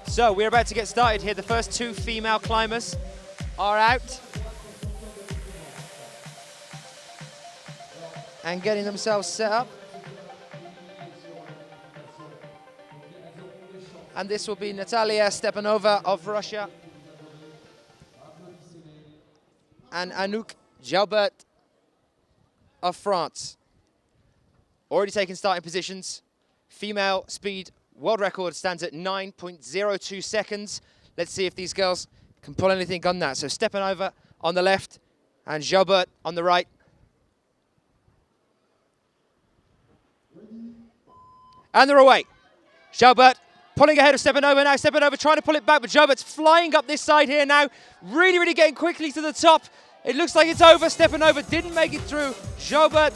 So we're about to get started here. The first two female climbers are out and getting themselves set up. And this will be Natalia Stepanova of Russia and Anouk Jaubert of France. Already taking starting positions. Female speed world record stands at 9.02 seconds. Let's see if these girls can pull anything on that. So Stepanova on the left and Jaubert on the right. And they're away. Jaubert pulling ahead of Stepanova now. Stepanova trying to pull it back, but Jaubert's flying up this side here now. Really, really getting quickly to the top. It looks like it's over. Stepanova didn't make it through. Jaubert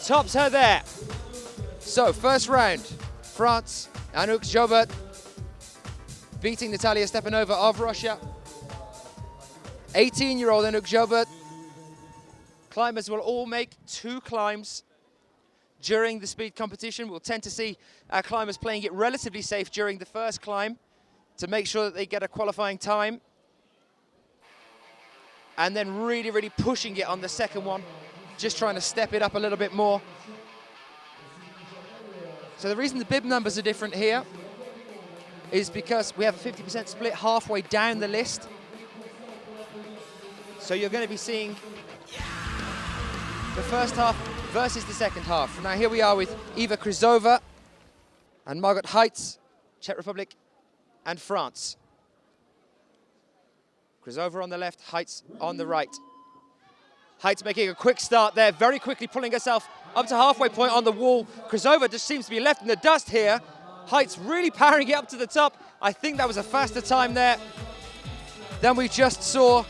tops her there. So first round, France, Anouk Jaubert beating Natalia Stepanova of Russia. 18-year-old Anouk Jaubert. Climbers will all make 2 climbs during the speed competition. We'll tend to see our climbers playing it relatively safe during the first climb to make sure that they get a qualifying time. And then really, really pushing it on the second one, just trying to step it up a little bit more. So the reason the bib numbers are different here is because we have a 50% split halfway down the list. So you're going to be seeing the first half versus the second half. Now here we are with Eva Kryzova and Margot Heitz, Czech Republic and France. Kryzova on the left, Heitz on the right. Heitz making a quick start there, very quickly pulling herself up to halfway point on the wall. Kryzova just seems to be left in the dust here. Heitz really powering it up to the top. I think that was a faster time there than we just saw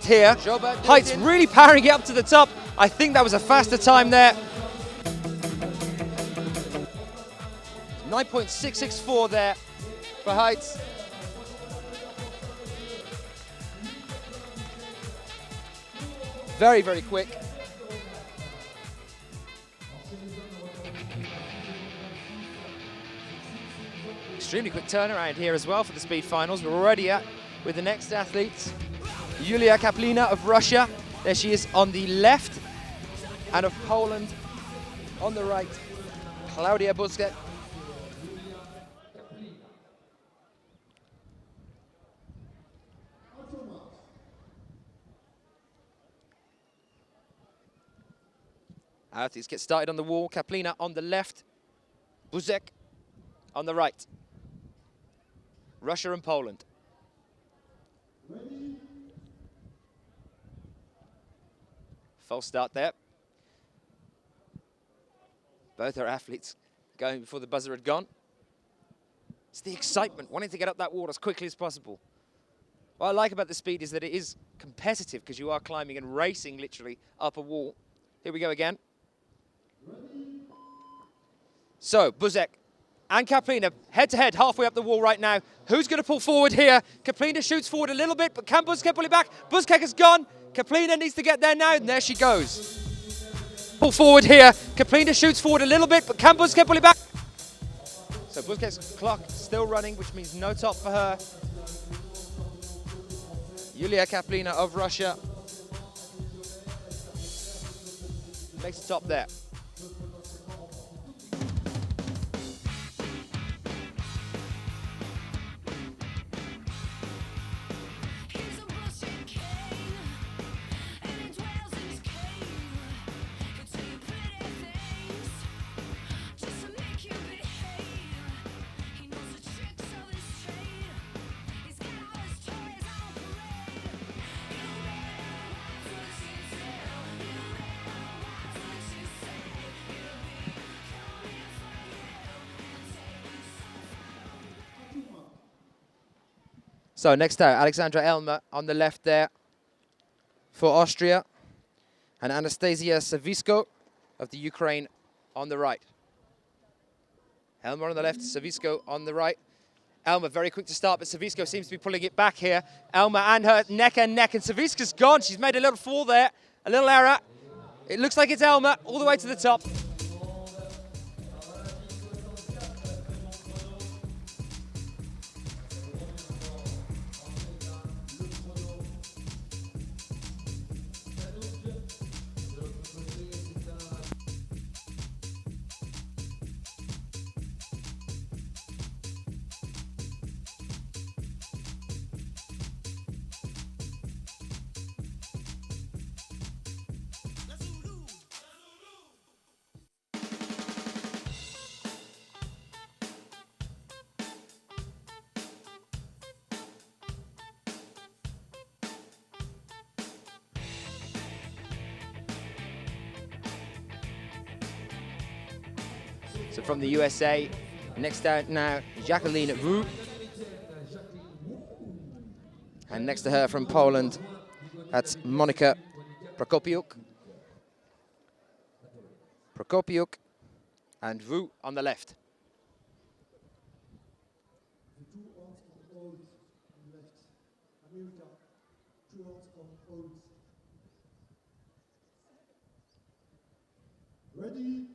here. Heitz really powering it up to the top. I think that was a faster time there. 9.664 there for Heitz. Very, very quick. Extremely quick turnaround here as well for the speed finals. We're already at with the next athletes. Yulia Kaplina of Russia. There she is on the left. And of Poland on the right. Klaudia Buzek. Athletes get started on the wall. Kaplina on the left. Buzek on the right. Russia and Poland. False start there. Both our athletes going before the buzzer had gone. It's the excitement, wanting to get up that wall as quickly as possible. What I like about the speed is that it is competitive because you are climbing and racing literally up a wall. Here we go again. So, Buzek and Kaplina head-to-head halfway up the wall right now. Who's going to pull forward here? Kaplina shoots forward a little bit, but can Buzek pull it back? Buzek has gone. Kaplina needs to get there now, and there she goes. Pull forward here. Kaplina shoots forward a little bit, but can Buzek pull it back? So Buzek's clock still running, which means no top for her. Yulia Kaplina of Russia makes the top there. So next out, Alexandra Elmer on the left there for Austria, and Anastasia Savisko of the Ukraine on the right. Elmer on the left, Savisko on the right. Elmer very quick to start, but Savisko seems to be pulling it back here. Elmer and her neck and neck, and Savisko's gone. She's made a little fall there, a little error. It looks like it's Elmer all the way to the top. So from the USA, next out now, Jacqueline Wu. And next to her from Poland, that's Monika Prokopiuk. Prokopiuk and Wu on the left. Ready.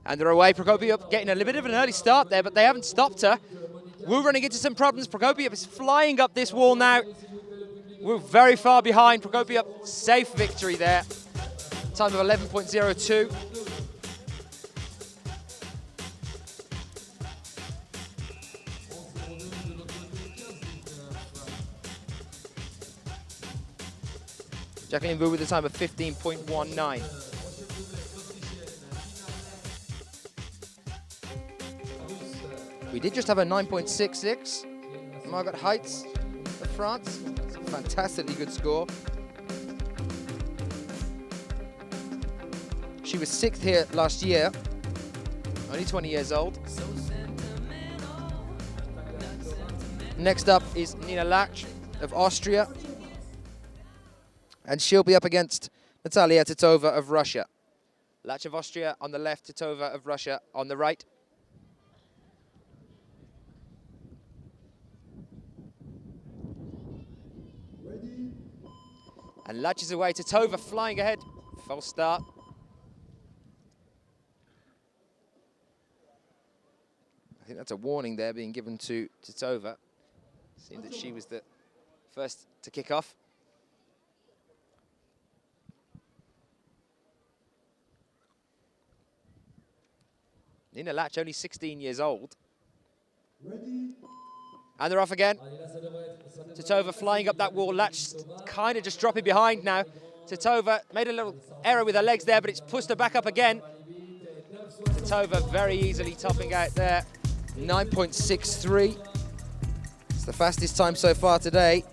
And they're away. Prokopiuk getting a little bit of an early start there, but they haven't stopped her. Wu running into some problems. Prokopiuk is flying up this wall now. Wu very far behind. Prokopiuk, safe victory there. Time of 11.02. Jacqueline Wu with a time of 15.19. We did just have a 9.66. Margaret Heitz of France. It's a fantastically good score. She was 6th here last year, only 20 years old. Next up is Nina Lach of Austria. And she'll be up against Natalia Titova of Russia. Lach of Austria on the left, Titova of Russia on the right. And Lach is away, Titova flying ahead. False start. I think that's a warning there being given to Titova. Seemed that she was the first to kick off. Nina Lach, only 16 years old. Ready. And they're off again. Titova flying up that wall. Lach kind of just dropping behind now. Titova made a little error with her legs there, but it's pushed her back up again. Titova very easily topping out there. 9.63. It's the fastest time so far today.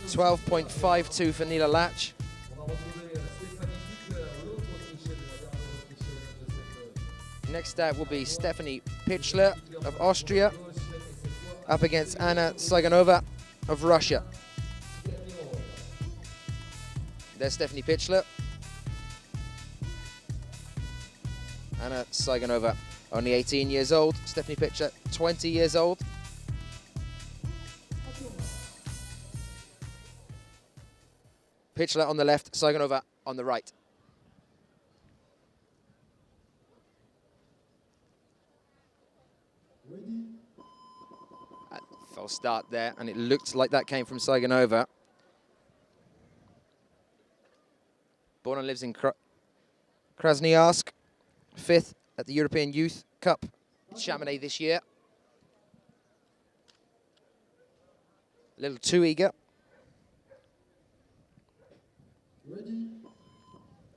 .52 for Nina Lach. Next out will be Stephanie Pichler of Austria up against Anna Tsiganova of Russia. There's Stephanie Pichler. Anna Tsiganova, only 18 years old. Stephanie Pichler, 20 years old. Pichler on the left, Tsiganova on the right. False start there, and it looked like that came from Tsiganova. Born and lives in Krasnoyarsk, 5th at the European Youth Cup, Chamonix this year. A little too eager. Ready.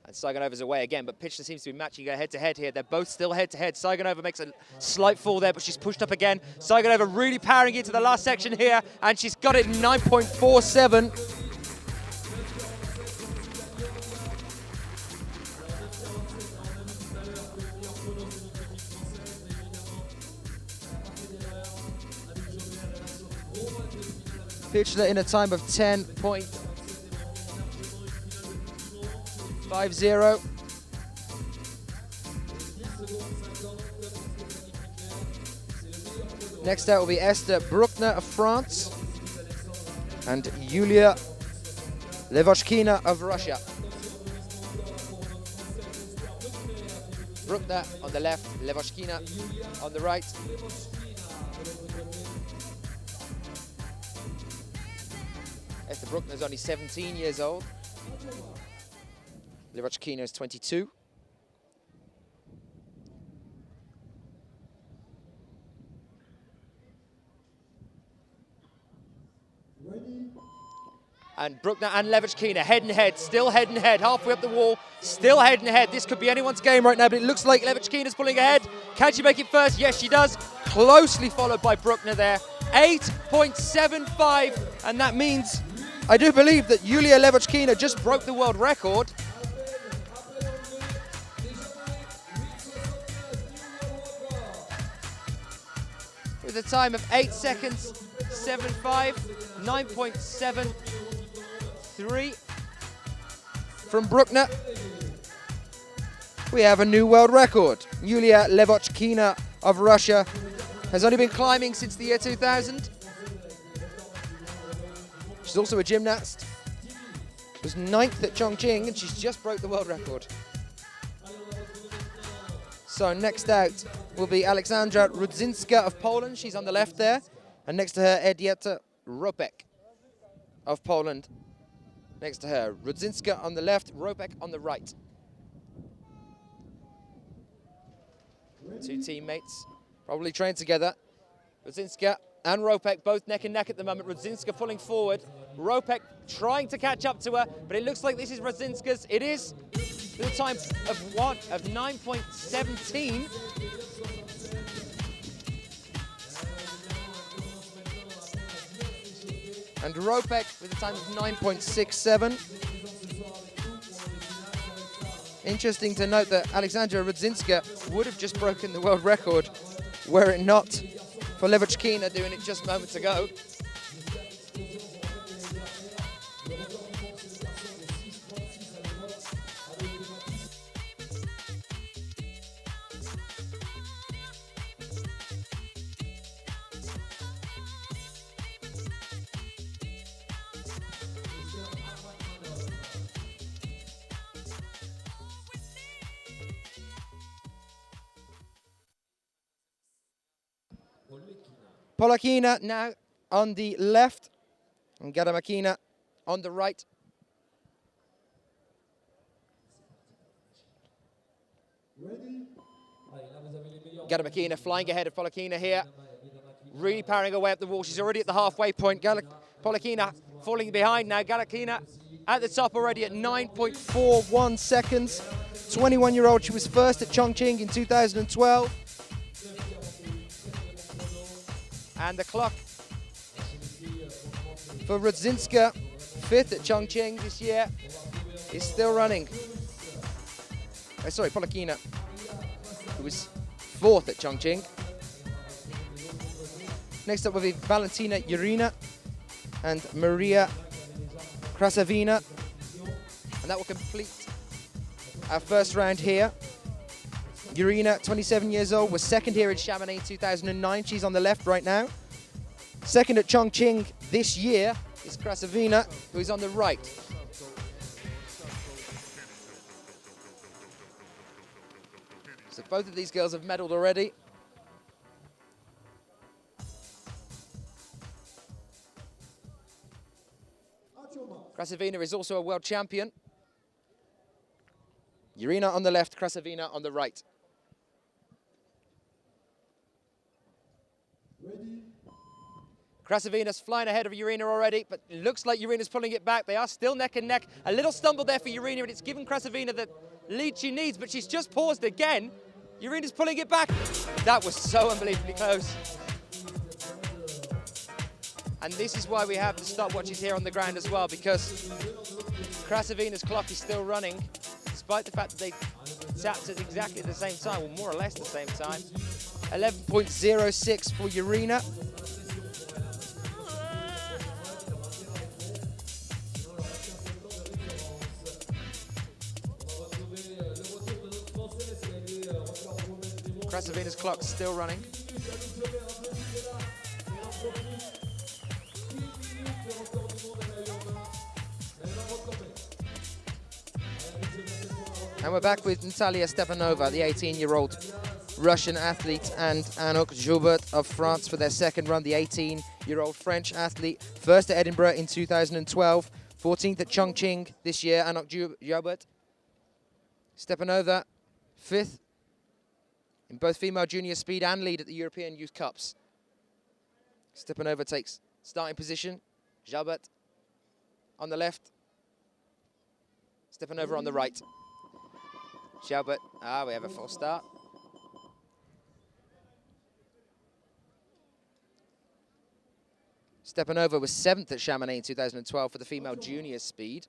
And Tsiganov's away again, but Pichler seems to be matching her head-to-head here. They're both still head-to-head. Tsiganova makes a slight fall there, but she's pushed up again. Tsiganova really powering into the last section here, and she's got it in 9.47. Pichler in a time of 10.50. Next out will be Esther Bruckner of France and Yulia Levoshkina of Russia. Bruckner on the left, Levoshkina on the right. Esther Bruckner is only 17 years old. Levoshkina is 22. Ready. And Bruckner and Levoshkina head and head, still head and head, halfway up the wall, still head and head. This could be anyone's game right now, but it looks like Levoshkina's pulling ahead. Can she make it first? Yes, she does. Closely followed by Bruckner there. 8.75, and that means, I do believe that Yulia Levochkina just broke the world record. With a time of 8 seconds, 7.5, 9.73 from Bruckner. We have a new world record. Yulia Levochkina of Russia has only been climbing since the year 2000. She's also a gymnast. Was 9th at Chongqing and she's just broke the world record. So next out will be Aleksandra Rudzinska of Poland. She's on the left there. And next to her, Edyta Ropek of Poland. Next to her, Rudzinska on the left, Ropek on the right. Two teammates, probably trained together. Rudzinska and Ropek both neck and neck at the moment. Rudzinska pulling forward. Ropek trying to catch up to her, but it looks like this is Rudzinska's. It is. With a time of 9.17. And Ropek with a time of 9.67. Interesting to note that Aleksandra Rudzinska would have just broken the world record were it not for Levochkina doing it just moments ago. Polakina now on the left, and Gadamakina on the right. Gadamakina flying ahead of Polakina here, really powering away up the wall. She's already at the halfway point. Polakina falling behind now. Gadamakina at the top already at 9.41 seconds. 21-year-old, she was first at Chongqing in 2012. And the clock for Rudzinska, 5th at Chongqing this year, is still running. Sorry, Polakina, who was 4th at Chongqing. Next up will be Valentina Urina and Maria Krasavina. And that will complete our first round here. Urina, 27 years old, was 2nd here in Chamonix in 2009. She's on the left right now. 2nd at Chongqing this year is Krasavina, who is on the right. So both of these girls have medaled already. Krasavina is also a world champion. Urina on the left, Krasavina on the right. Krasavina's flying ahead of Urina already, but it looks like Urina's pulling it back. They are still neck and neck. A little stumble there for Urina, and it's given Krasavina the lead she needs, but she's just paused again. Urina's pulling it back. That was so unbelievably close. And this is why we have the stopwatches here on the ground as well, because Krasavina's clock is still running, despite the fact that they tapped at exactly the same time, or more or less the same time. 11.06 for Urina. Krasavina's clock still running. And we're back with Natalia Stepanova, the 18-year-old Russian athlete, and Anouk Joubert of France for their 2nd run, the 18-year-old French athlete. 1st at Edinburgh in 2012, 14th at Chongqing this year, Anouk Joubert. Stepanova, 5th in both female junior speed and lead at the European Youth Cups. Stepanova takes starting position. Joubert on the left. Stepanova on the right. Joubert, we have a false start. Stepanova was 7th at Chamonix in 2012 for the female junior speed.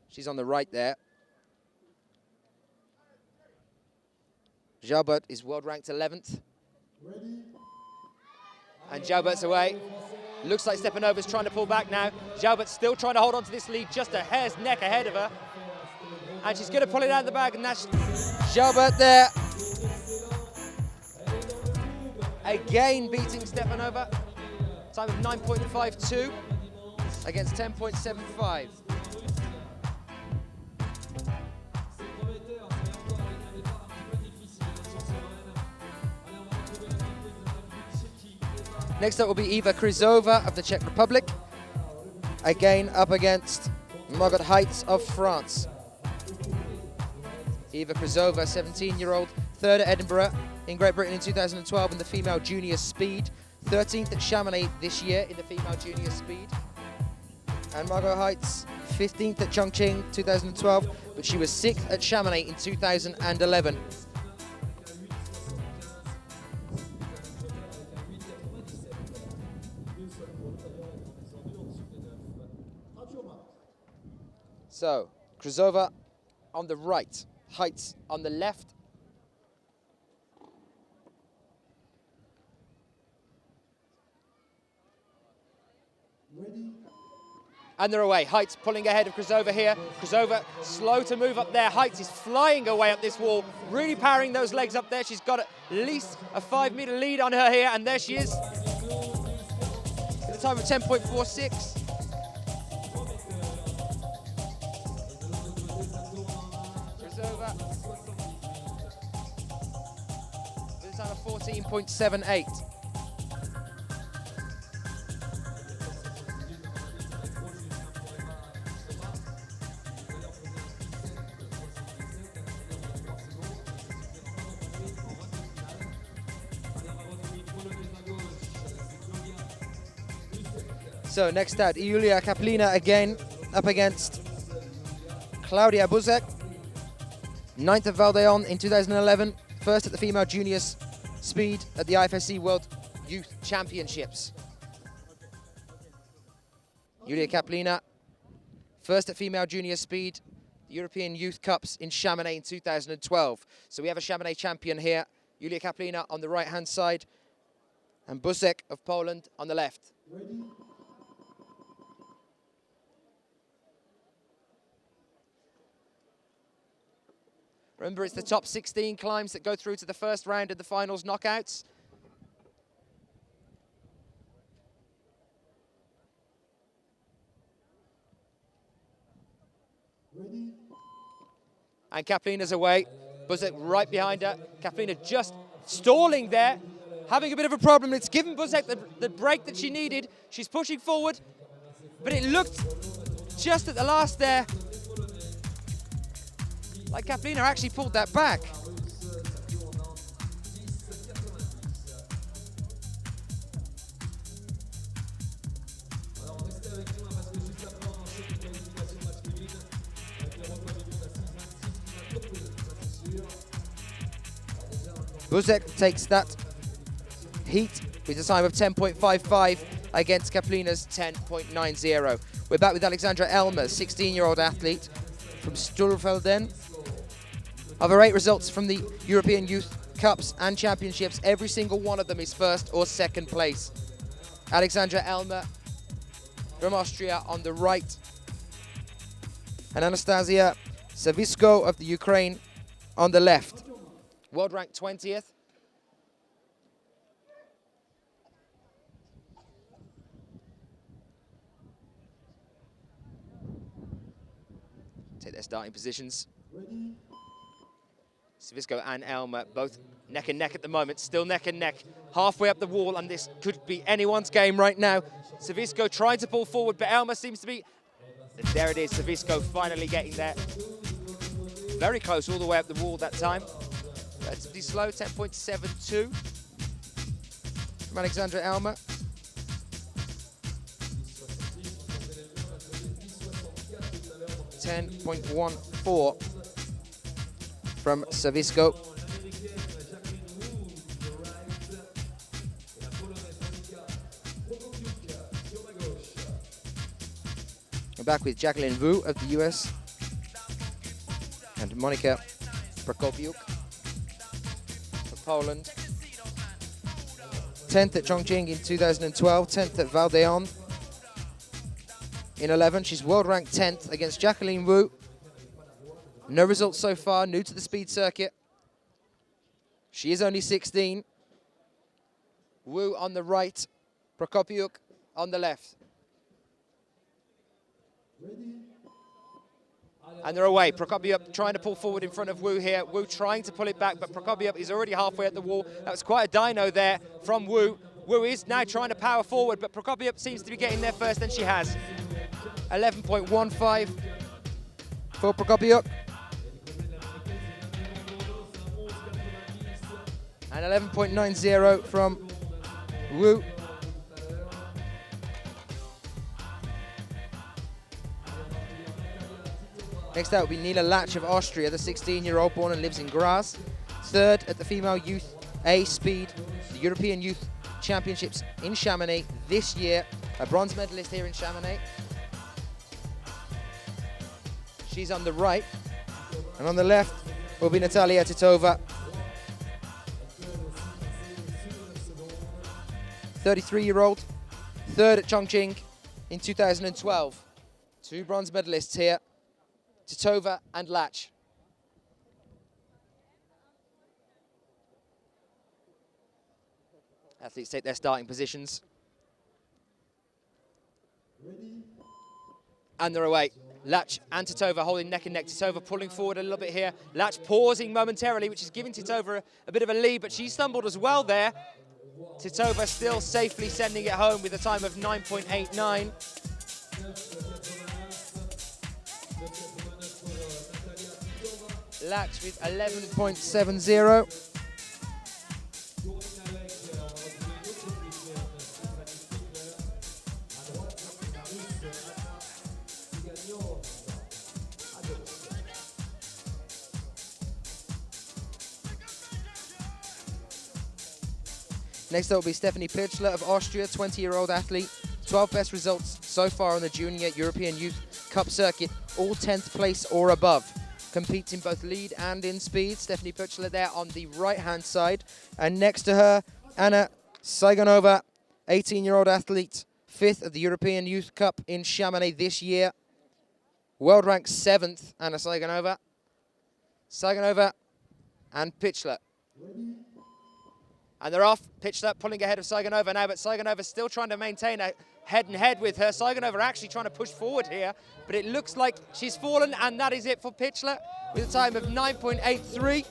She's on the right there. Jalbert is world ranked 11th. Ready. And Jalbert's away. Looks like Stepanova's trying to pull back now. Jalbert's still trying to hold on to this lead, just a hair's neck ahead of her. And she's going to pull it out of the bag, and that's Jalbert there. Again beating Stepanova. Time of 9.52 against 10.75. Next up will be Eva Kryzova of the Czech Republic. Again up against Margot Heitz of France. Eva Kryzova, 17-year-old, 3rd at Edinburgh in Great Britain in 2012 in the female junior speed. 13th at Chamonix this year in the female junior speed. And Margot Heitz, 15th at Chongqing 2012, but she was 6th at Chamonix in 2011. So, Kryzova on the right, Heitz on the left. Ready. And they're away. Heitz pulling ahead of Kryzova here. Kryzova slow to move up there. Heitz is flying away up this wall, really powering those legs up there. She's got at least a 5-meter lead on her here, and there she is. At the time of 10.46. Kryzova with a time of 14.78. So next out, Julia Kaplina again up against Claudia Buzek. 9th at Val d'Aon in 2011, 1st at the female juniors speed at the IFSC World Youth Championships. Julia Kaplina, 1st at female junior speed, the European Youth Cups in Chamonix in 2012. So we have a Chamonix champion here, Julia Kaplina on the right-hand side, and Buzek of Poland on the left. Ready. Remember, it's the top 16 climbs that go through to the first round of the finals knockouts. Ready. And Kaplina's away. Buzek right behind her. Kaplina just stalling there, having a bit of a problem. It's given Buzek the break that she needed. She's pushing forward, but it looked just at the last there like Kaplina actually pulled that back. Buzek takes that heat with a time of 10.55 against Kaplina's 10.90. We're back with Alexandra Elmer, 16-year-old athlete from Sturfelden. Of her 8 results from the European Youth Cups and Championships, every single one of them is 1st or 2nd place. Alexandra Elmer from Austria on the right. And Anastasia Savisko of the Ukraine on the left. World ranked 20th. Take their starting positions. Ready. Savisko and Elmer both neck and neck at the moment, still neck and neck, halfway up the wall, and this could be anyone's game right now. Savisko trying to pull forward, but Elmer seems to be... There it is, Savisko finally getting there. Very close all the way up the wall that time. Relatively slow, 10.72 from Alexandra Elmer. .14 from Savisko. We're back with Jacqueline Wu of the US and Monika Prokopiuk of Poland. 10th at Chongqing in 2012, 10th at Val d'Aon in 11. She's world ranked 10th against Jacqueline Wu. No results so far, new to the speed circuit. She is only 16. Wu on the right, Prokopiuk on the left. And they're away. Prokopiuk trying to pull forward in front of Wu here. Wu trying to pull it back, but Prokopiuk is already halfway at the wall. That was quite a dyno there from Wu. Wu is now trying to power forward, but Prokopiuk seems to be getting there first, and she has. 11.15 for Prokopiuk. And 11.90 from Wu. Next out will be Nila Latch of Austria, the 16-year-old born and lives in Graz. Third at the Female Youth A Speed, the European Youth Championships in Chamonix this year. A bronze medalist here in Chamonix. She's on the right. And on the left will be Natalia Titova. 33-year-old, third at Chongqing in 2012. Two bronze medalists here, Titova and Latch. Athletes take their starting positions. And they're away. Latch and Titova holding neck and neck. Titova pulling forward a little bit here. Latch pausing momentarily, which is giving Titova a bit of a lead, but she stumbled as well there. Titova still safely sending it home with a time of 9.89. Latch with 11.70. Next up will be Stephanie Pirchler of Austria, 20-year-old athlete. 12 best results so far on the Junior European Youth Cup circuit, all 10th place or above. Competes in both lead and in speed. Stephanie Pirchler there on the right-hand side. And next to her, Anna Saigonova, 18-year-old athlete, 5th at the European Youth Cup in Chamonix this year. World ranked 7th, Anna Saigonova. Saigonova and Pirchler. And they're off. Pirchler pulling ahead of Saigonova now, but Saigonova still trying to maintain a head-and-head with her. Saigonova actually trying to push forward here, but it looks like she's fallen, and that is it for Pirchler with a time of 9.83.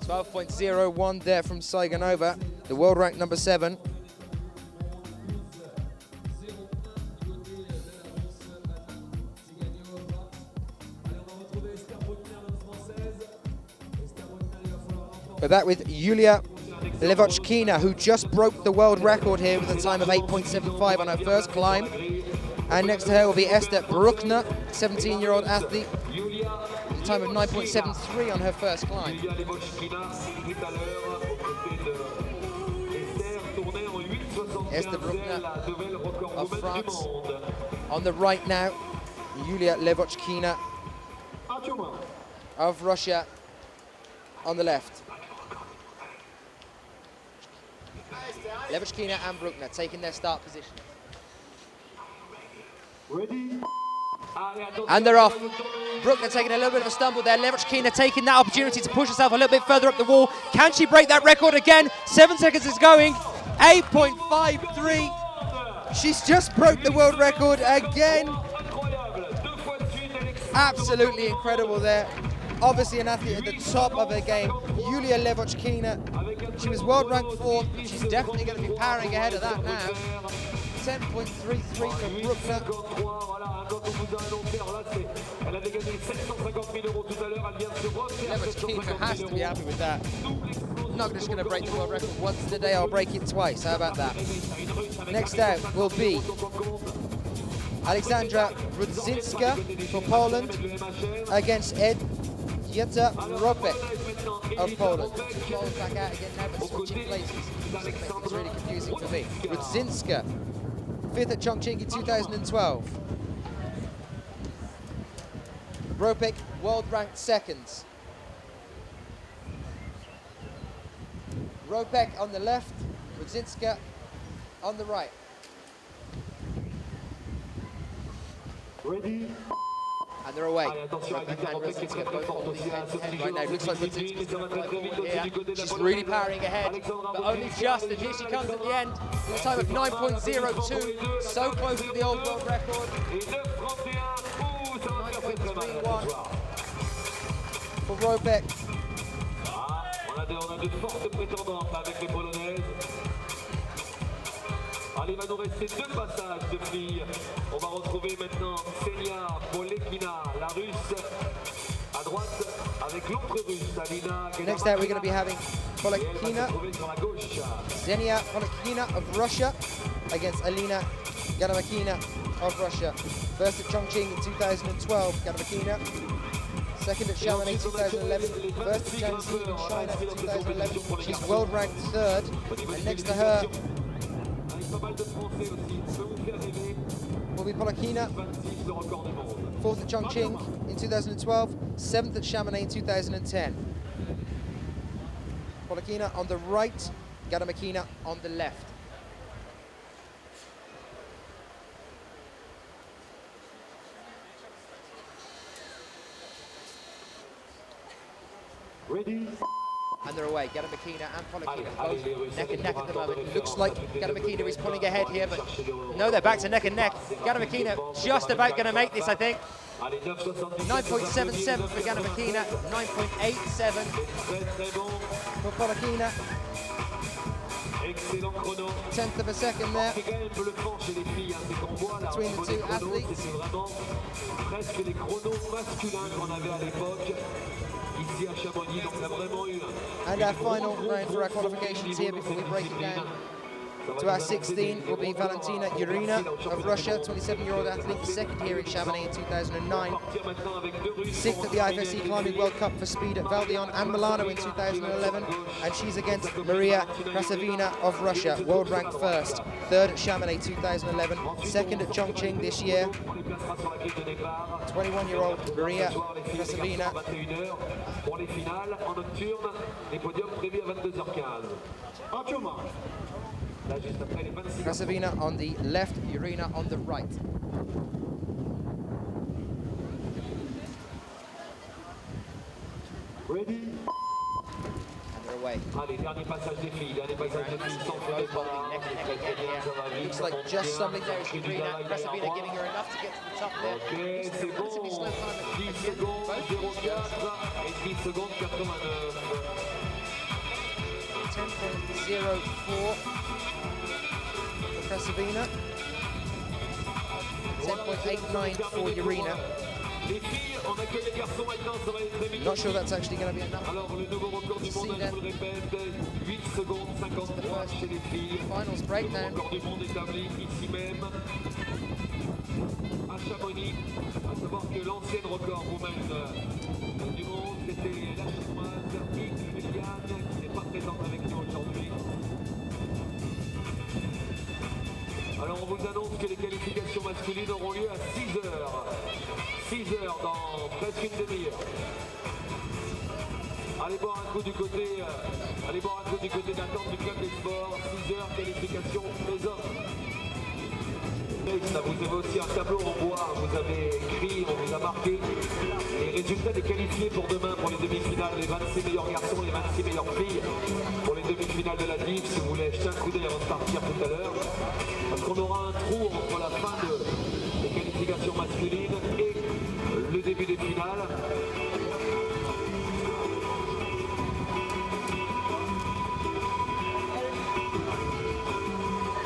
.01 there from Saigonova, the world ranked number 7. We're back with Yulia Levochkina, who just broke the world record here with a time of 8.75 on her first climb. And next to her will be Esther Bruckner, 17-year-old athlete, with a time of 9.73 on her first climb. Esther Bruckner of France. On the right now, Yulia Levochkina of Russia on the left. Levochkina and Bruckner taking their start position. And they're off. Bruckner taking a little bit of a stumble there. Levochkina taking that opportunity to push herself a little bit further up the wall. Can she break that record again? 7 seconds is going. 8.53. She's just broke the world record again. Absolutely incredible there. Obviously an athlete at the top of her game, Yulia Levochkina. She was world ranked 4th. She's definitely going to be powering ahead of that now. 10.33 for Bruckner. Levochkina has to be happy with that. I'm not just going to break the world record once in a day, I'll break it twice. How about that? Next out will be Aleksandra Rudzinska for Poland against Edyta Ropek of Poland. She rolls back out again now, but switching places. It's really confusing for me. Rudzinska, 5th at Chongqing in 2012. Ropek, world ranked 2nd. Ropek on the left, Rudzinska on the right. Ready? And they're away. Ropek and Rudzinska both on the head right now. Looks like Rudzinska's going to go forward here. She's really powering ahead, but only just, and here she comes at the end with a time of 9.02, so close to the old world record. 9.31 for Ropek. On a de fortes prétendantes avec les Polonaises. Allez, il va nous rester 2 passages de filles. On va retrouver maintenant Ksenia Polekina, la russe, à droite avec l'autre russe, Alina. Next out, we're going to be having Polekina, Ksenia Polekina of Russia against Alina Gadamakina of Russia. First at Chongqing in 2012, Gadamakina. Second at Chamonix 2011, first at Chamonix in China in 2011. She's world ranked 3rd, and next to her will be Polekina, 4th at Chongqing in 2012, 7th at Chamonix in 2010. Polekina on the right, Gadamakina on the left. Ready? And they're away. Gadamakina and Polekina both neck and neck at the moment. It looks like Gadamakina is pulling ahead here, but no, they're back to neck and neck. Gadamakina just about going to make this, I think. 9.77 for Gadamakina, 9.87 for Polekina. 10th of a second there between the 2 athletes. And our final round for our qualifications here before we break it down to our 16 will be Valentina Yurina of Russia, 27-year-old athlete, 2nd here in Chamonix in 2009. 6th at the IFSC Climbing World Cup for speed at Valdion and Milano in 2011. And she's against Maria Krasavina of Russia, world ranked 1st. 3rd at Chamonix 2011, 2nd at Chongqing this year. 21-year-old Maria Krasavina. Krasavina on the left, Yurina on the right. Ready? And they're away. Looks like just something there is Yurina. Krasavina giving her enough to get to the top there. It's a relatively slow time. 10.04 for Krasavina. 10.89 for Yurina. Not sure that's actually going to be enough. We'll see then. To the first finals breakdown. À Chamonix, à savoir que l'ancienne record roumaine du monde, c'était la chinoise Juliane, qui n'est pas présente avec nous aujourd'hui. Alors on vous annonce que les qualifications masculines auront lieu à 6 heures. 6 heures dans presque une demi-heure. Allez boire un coup du côté, d'attente du club des sports. 6 heures, qualification des hommes. Vous avez aussi un tableau en bois, vous avez écrit, on vous a marqué les résultats des qualifiés pour demain pour les demi-finales, les 26 meilleurs garçons, les 26 meilleures filles pour les demi-finales de la DIF, si vous voulez jeter un coup d'œil avant de partir tout à l'heure, parce qu'on aura un trou entre la fin des qualifications masculines et le début des finales.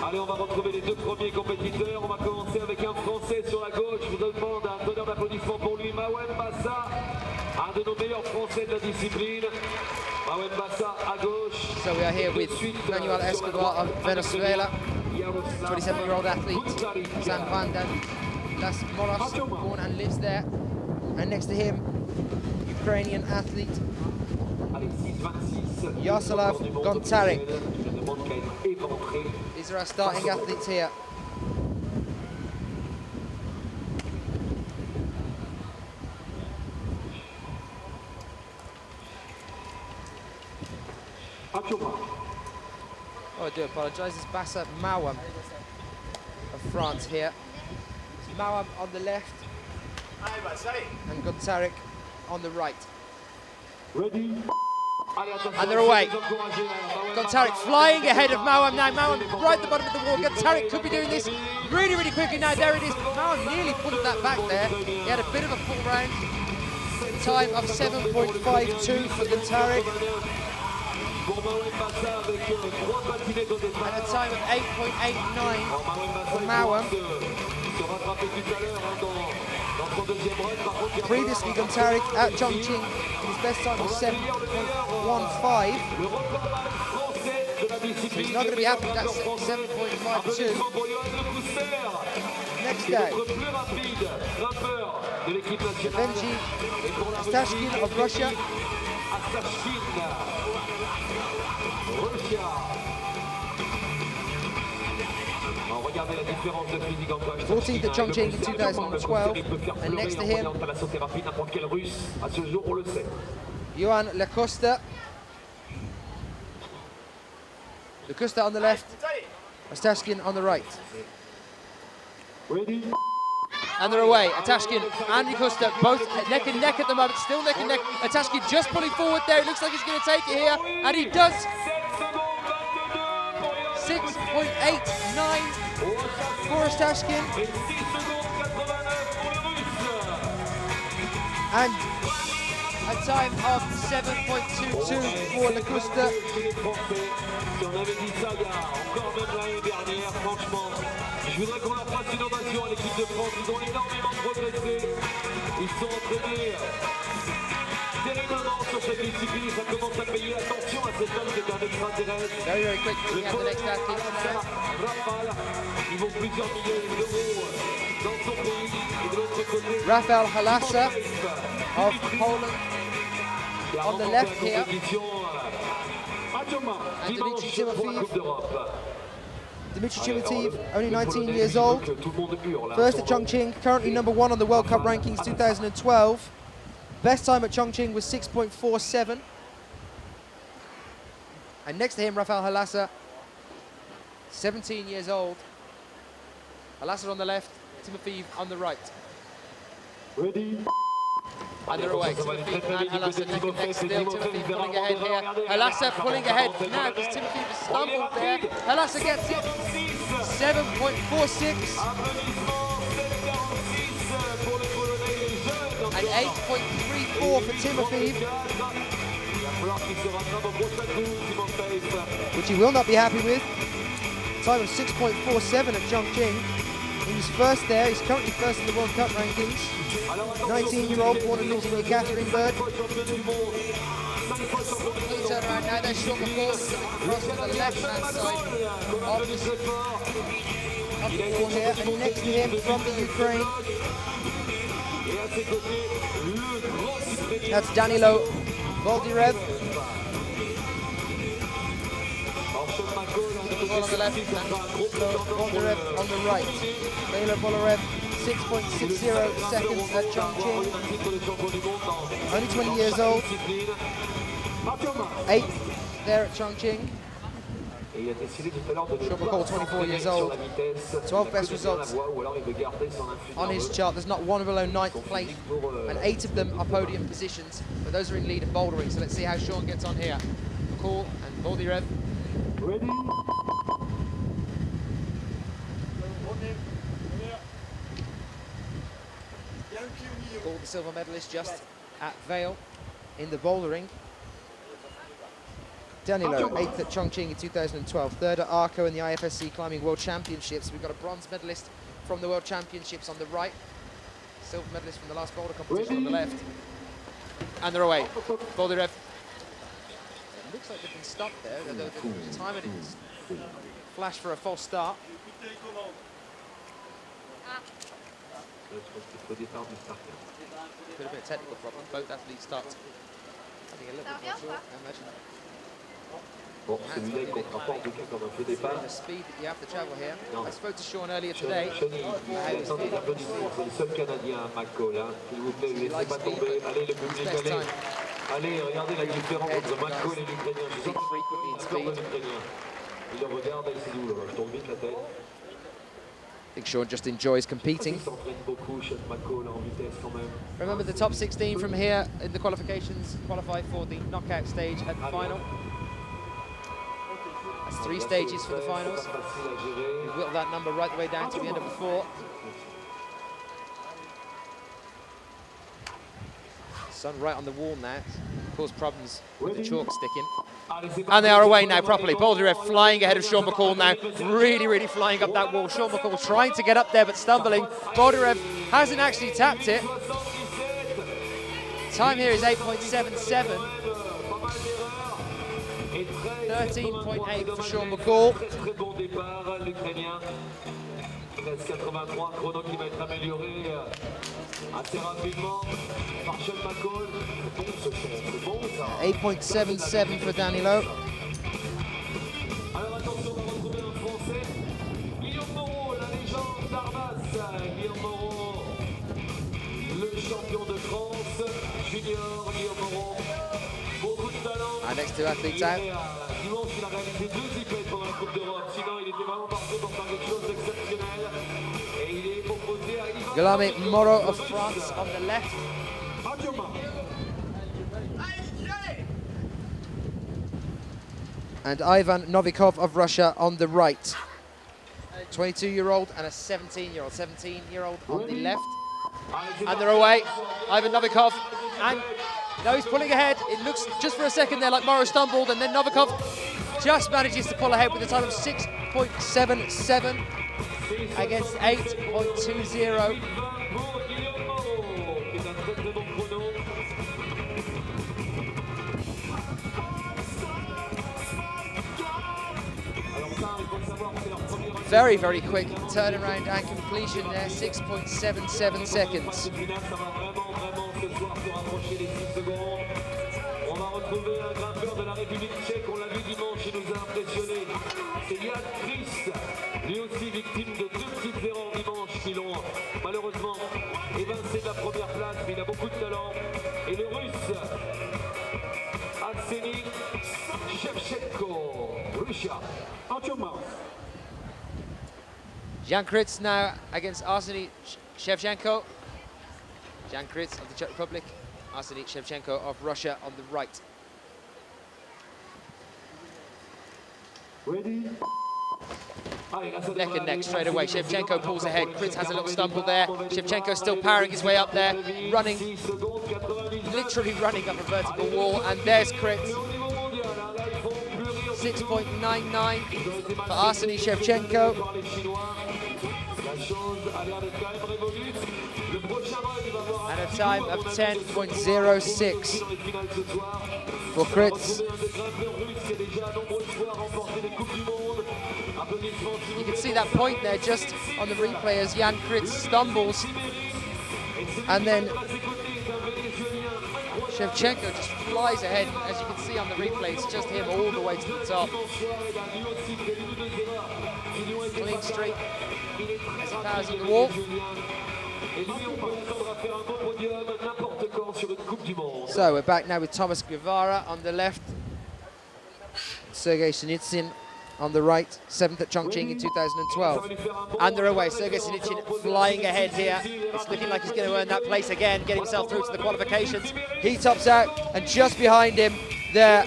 Allez, on va retrouver les 2 premiers compétiteurs. On va commencer avec un Français sur la gauche. Je vous demande un tonnerre d'applaudissements pour lui, Mawem Bassa, un de nos meilleurs Français de la discipline. Mawem Bassa à gauche. So we are here with Manuel Escobar of Venezuela, 27-year-old athlete, San Juan de Las Moras, born and lives there. And next to him, Ukrainian athlete Yaroslav Gontarek. These are our starting athletes here. Oh, I do apologise. It's Bassa Mawam of France here. It's Mawam on the left and Gontarek on the right. Ready? And they're away. Gontarek flying ahead of Mawam now. Mawam right at the bottom of the wall. Gontarek could be doing this really, really quickly now. There it is. Mawam nearly put that back there. He had a bit of a full round. Time of 7.52 for Gontarek. And a time of 8.89 for Mawam. Previously, Gontarek at Chongqing, his best time was 7.15. So he's not going to be happy with that 7.52. Next down, Benji Stashkin of Russia. 14th at Chongqing in 2012, and next to him, Johan Lacosta. Lacosta on the left, Astashkin on the right. And they're away. Atashkin and Lacosta both neck and neck at the moment, still neck and neck. Atashkin just pulling forward there. It looks like he's going to take it here, and he does. 6.89 for Astashkin. And a time of 7.22 for Lacosta. Je voudrais qu'on leur fasse une ovation à l'équipe de France. Ils ont énormément progressé. Ils sont entraînés terriblement sur cette discipline. Ça commence à payer. Attention à cet homme qui est un extraterrestre. Very, very quick. We have the next athlete. Rafal, il vaut plusieurs milliers d'euros dans son pays. Et de l'autre côté, Rafal Halasa of Poland on the left here. And Dimitri Timofeev. Dimitri Timofeev, only 19 years old. First at Chongqing, currently number 1 on the World Cup rankings 2012. Best time at Chongqing was 6.47. And next to him, Rafal Halasa, 17 years old. Halasa on the left, Timofeev on the right. Ready? And they're away. Timofeev and Halasa neck and neck still. Timofeev pulling ahead here. Halasa pulling ahead now because Timofeev has stumbled there. Halasa gets it. 7.46. And 8.34 for Timofeev. Which he will not be happy with. Time of 6.47 at Chongqing. He was first there. He's currently first in the World Cup rankings. 19-year-old born and lives in Yekaterinburg. Turn around now, there's Sean McCall across on the left-hand side of the floor here. And next to him from the Ukraine, that's Danilo Voldirev. On the left and Voldirev on the right. Danilo Voldirev, 6.60 seconds at Chongqing. Only 20 years old. 8th there at Chongqing. Shobakol, 24 years old. 12 best results on his chart. There's not one below 9th place, and 8 of them are podium positions, but those are in lead and bouldering. So let's see how Sean gets on here. McCall and Voldirev. Ready? Called the silver medalist just at Vale in the bouldering. Danilo, 8th at Chongqing in 2012, 3rd at Arco in the IFSC Climbing World Championships. We've got a bronze medalist from the World Championships on the right, silver medalist from the last boulder competition on the left. And they're away. Voldirev. It looks like they've been stopped there. The timer didn't flash for a false start. Bit of a technical problem. Both athletes start Getting a little bit more short, I imagine. Bon, celui-là, il comptera pas en tout cas comme un feu départ. The speed that you have to travel here. Non. I spoke to Sean earlier today. Sean, il attendait un peu du tout. C'est le seul Canadien, McCall. Hein. S'il vous plaît, ne laissez pas tomber. Allez, le public, allez. Allez, regardez la différence entre McCall et l'Ukrainien. Je suis sûr qu'il encore de l'Ukrainien. Il le regarde et il se dit, oula, je tombe vite la tête. I think Sean just enjoys competing. Il s'entraîne beaucoup, Sean McCall, en vitesse quand même. Remember, the top 16 from here in the qualifications qualify for the knockout stage at the final. That's 3 stages for the finals. We whittle that number right the way down to the end of the 4. Sun right on the wall now. Cause problems with the chalk sticking. And they are away now properly. Boldyrev flying ahead of Sean McCall now. Really, really flying up that wall. Sean McCall trying to get up there but stumbling. Boldyrev hasn't actually tapped it. Time here is 8.77. 13.8 for Sean McCall. Très bon départ, l'Ukrainien. 13,83, chrono qui va être amélioré assez rapidement par Sean McCall. C'est bon ça. 8.77 for Danilo. Alors attention, on va retrouver un Français. Guillaume Moreau, la légende d'Armas. Guillaume Moreau, le champion de France junior. Guillaume Moreau, beaucoup de talent. Our next 2 athletes out. Dimanche, il a réalisé 2 zippets pendant la Coupe d'Europe. Sinon, il était vraiment parti pour faire quelque chose d'exceptionnel. Et il est proposé à Ivan. Gulami Moro of France on the left. And Ivan Novikov of Russia on the right. 22-year-old and a 17-year-old. 17-year-old on the left. And they're away. Ivan Novikov. And now he's pulling ahead. It looks just for a second there like Moro stumbled, and then Novikov just manages to pull ahead with a time of 6.77 against 8.20. Very, very quick turnaround and completion there, 6.77 seconds. On va retrouver un grimpeur de la République tchèque, on l'a vu dimanche, il nous a impressionné. C'est Jan Christ, lui aussi victime de 2 petites erreurs dimanche qui l'ont malheureusement évincé de la première place, mais il a beaucoup de talent. Et le russe, Arseny Shevchenko, Russia, out your mouth. Jan Kritz now against Arseny Shevchenko. Jan Kritz of the Czech Republic, Arseny Shevchenko of Russia on the right. Ready? Neck and neck straight away. Shevchenko pulls ahead. Kritz has a little stumble there. Shevchenko still powering his way up there, running, literally running up a vertical wall. And there's Kritz. 6.99 for Arseny Shevchenko. And a time of 10.06 for Kritz. You can see that point there just on the replay as Jan Kritz stumbles. And then Shevchenko just flies ahead. As you can see on the replay, it's just him all the way to the top. Clean streak as he powers on the wall. So we're back now with Thomas Guevara on the left, Sergei Sinitsyn on the right, 7th at Chongqing in 2012. And they're away. Sergei Sinitsyn flying ahead here. It's looking like he's going to earn that place again, get himself through to the qualifications. He tops out, and just behind him there,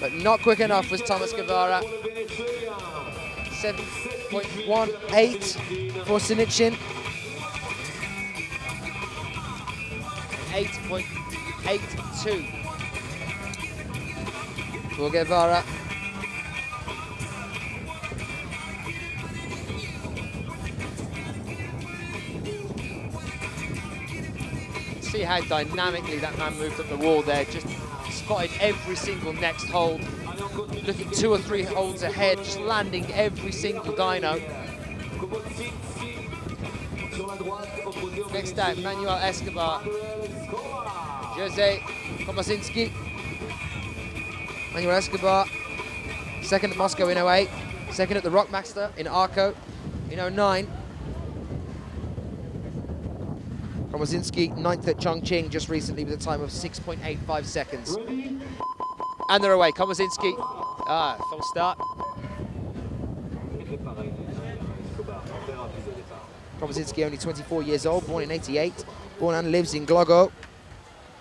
but not quick enough, was Thomas Guevara. 7.18 for Sinitsyn. 8.82 for Guevara. See how dynamically that man moved up the wall there, just spotted every single next hold, looking 2 or 3 holds ahead, just landing every single dyno. Next out, Manuel Escobar, Jose Komasinski. Manuel Escobar. Second at Moscow in 08. Second at the Rockmaster in Arco in 09. Komasinski, 9th at Chongqing just recently with a time of 6.85 seconds. And they're away. Komasinski. False start. Komasinski, only 24 years old, born in 88. Born and lives in Glogo.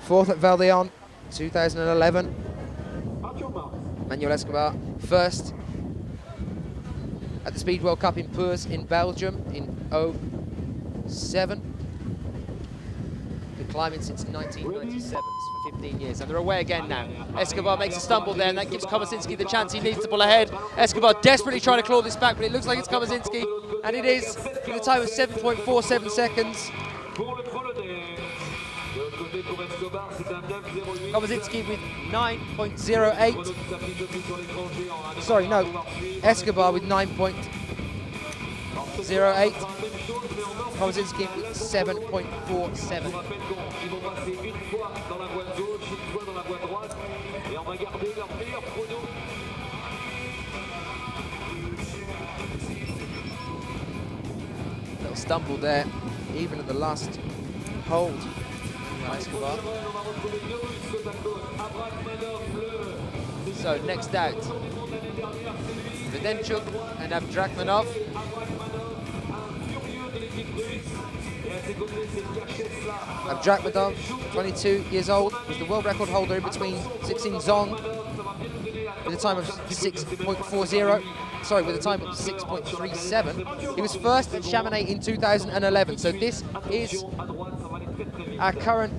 4th at Valdeon, 2011. Manuel Escobar, first at the Speed World Cup in Tours in Belgium in 07. Been climbing since 1997 for 15 years, and they're away again now. Escobar makes a stumble there, and that gives Komasinski the chance he needs to pull ahead. Escobar desperately trying to claw this back, but it looks like it's Komasinski, and it is, with a time of 7.47 seconds. Komasinski with 9.08. Sorry, no. Escobar with 9.08. Komasinski with 7.47. Little stumble there, even at the last hold. Escobar. So next out, Videnchuk and Abdrakhmanov. Abdrakhmanov, 22 years old, was the world record holder in between 16 Zong with a time of 6.40. Sorry, with a time of 6.37. He was first at Chamonix in 2011. So this is our current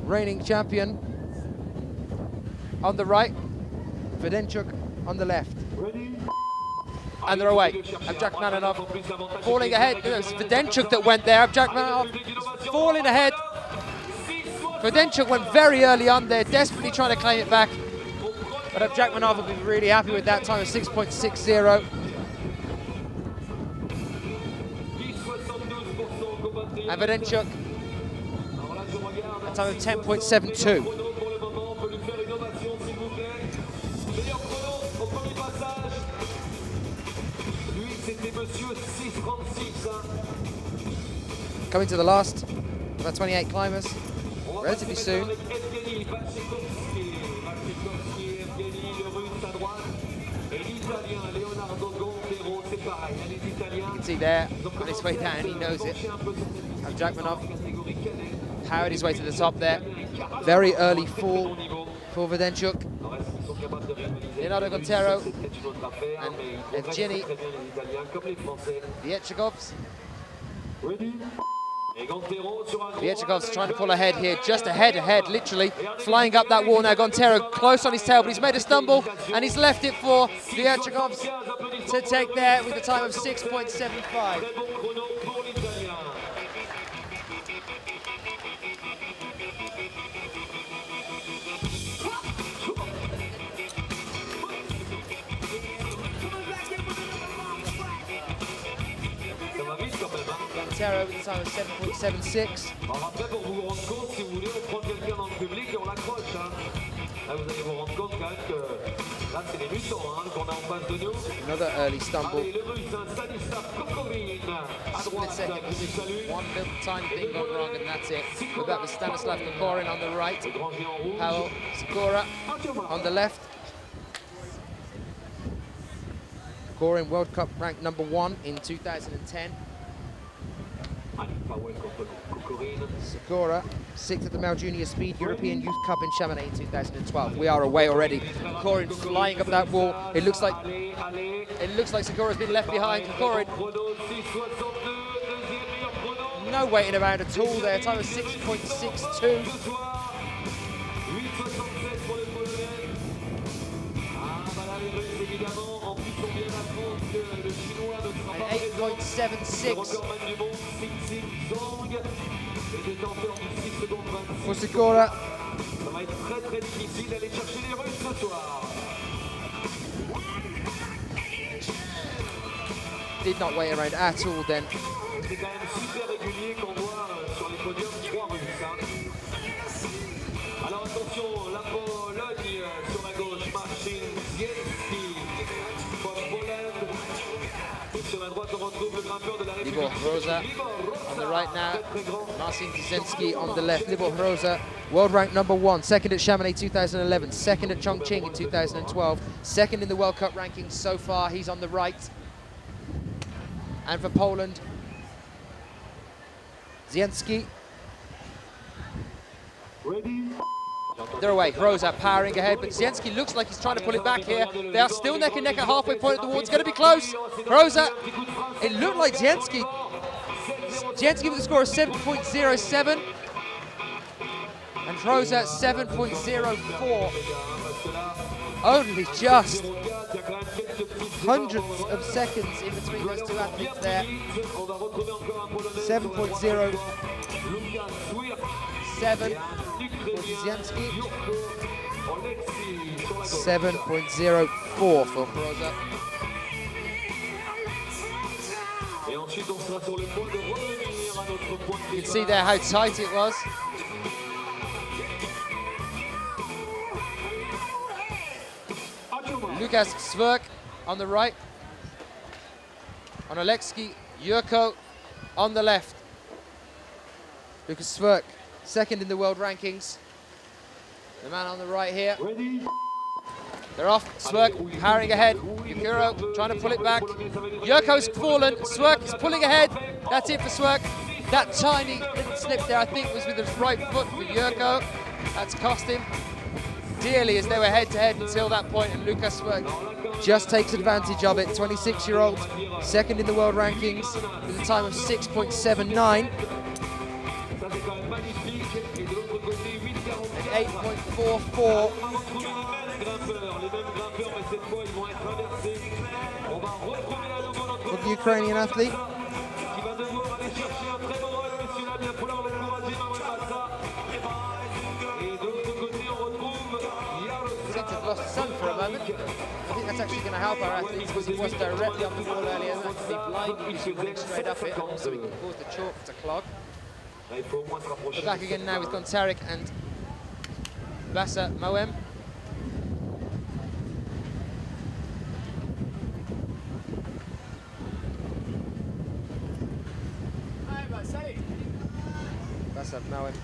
reigning champion on the right, Videnchuk on the left. And they're away. Abdrakhmanov falling ahead. It was Videnchuk that went there. Abdrakhmanov falling ahead. Videnchuk went very early on there, desperately trying to claim it back. But Abdrakhmanov will be really happy with that time of 6.60. And Videnchuk, a time of 10.72. Coming to the last, about 28 climbers, relatively soon. You can see there, on his way down, he knows it. Abdrakhmanov powered his way to the top there. Very early fall for Videnchuk. Leonardo Gontero and Evgeny Viechegovs. Viechegovs trying to pull ahead here, just ahead, literally flying up that wall now. Gontero close on his tail, but he's made a stumble and he's left it for Viechegovs to take there with a time of 6.75. Gontero with a time of 7.76. Après, pour vous rendre compte, si vous voulez, on prend quelqu'un dans le public et on l'accroche. Là, vous allez vous rendre compte quand même que là, c'est les mutants qu'on a en face de nous. Another early stumble. Allez, le russe, Stanislav Kokorin, à Split droite, second qui salue. One little tiny thing gone wrong and that's it. But that was Stanislav Kokorin on the right, Pavel Sikora On the left, Kokorin World Cup ranked number 1 in 2010. Sikora, 6th at the Male Junior Speed European Youth Cup in Chamonix in 2012. We are away already. Kokorin flying up that wall. It looks like Sikora's been left behind. Kokorin, no waiting around at all there. Time of 6.62. And 8.76 for Sikora. Ça va être très très difficile d'aller chercher les Russes ce soir. Did not wait around at all then. C'est quand même super régulier qu'on voit sur les podiums 3 Russes. Alors attention. Libor Hroza on the right now. Marcin Dzensky on the left. Libor Hroza, world rank #1, second at Chamonix 2011, second at Chongqing in 2012, second in the World Cup rankings so far. He's on the right. And for Poland, Dzensky. They're away. Hroza powering ahead, but Dzensky looks like he's trying to pull it back here. They are still neck and neck at halfway point of the wall. It's going to be close. Hroza, it looked like Dzensky with a score of 7.07 and Hroza 7.04. Only just hundreds of seconds in between those two athletes there. 7.07 for Dzensky, 7.04 for Hroza. You can see there how tight it was. Lukas Sverk on the right. On Oleksiy Yurko on the left. Lukas Sverk, second in the world rankings. The man on the right here. They're off. Sverk powering ahead. Yukuro trying to pull it back. Yurko's fallen. Sverk is pulling ahead. That's it for Sverk. That tiny little slip there, I think, was with his right foot for Yurko. That's cost him dearly as they were head-to-head until that point, and Lukas Sverk just takes advantage of it. 26-year-old, second in the world rankings with a time of 6.79. 8.44 for the Ukrainian athlete. Seems to have lost the sun for a moment. I think that's actually going to help our athletes because he was directly on the wall earlier and that can be blinding if you're running straight up it, and also it can cause the chalk to clog. We're back again now with Gontarek and Bassa Moem. Bassa Moem,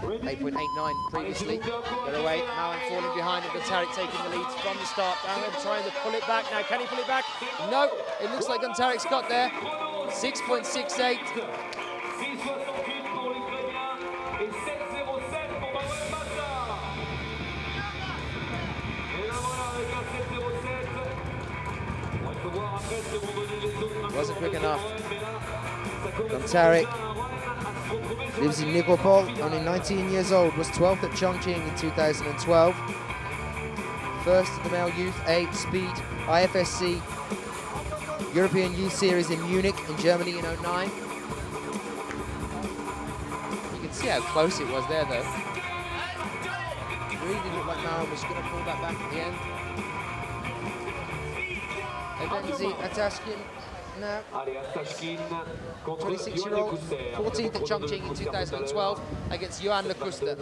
8.89 previously. They're away. Moem falling behind and Gontarek taking the lead from the start. Moem trying to pull it back now. Can he pull it back? No, it looks like Gontarek's got there. 6.68. Wasn't quick enough. Gontarek lives in Nikopol, only 19 years old, was 12th at Chongqing in 2012. First at the male youth A speed IFSC European Youth Series in Munich in Germany in 09. You can see how close it was there though. Really didn't look like Mauer was going to pull that back at the end. Ebenzi Atashkin now, 26-year-old, 14th at Chongqing in 2012 against Johan Lekuster.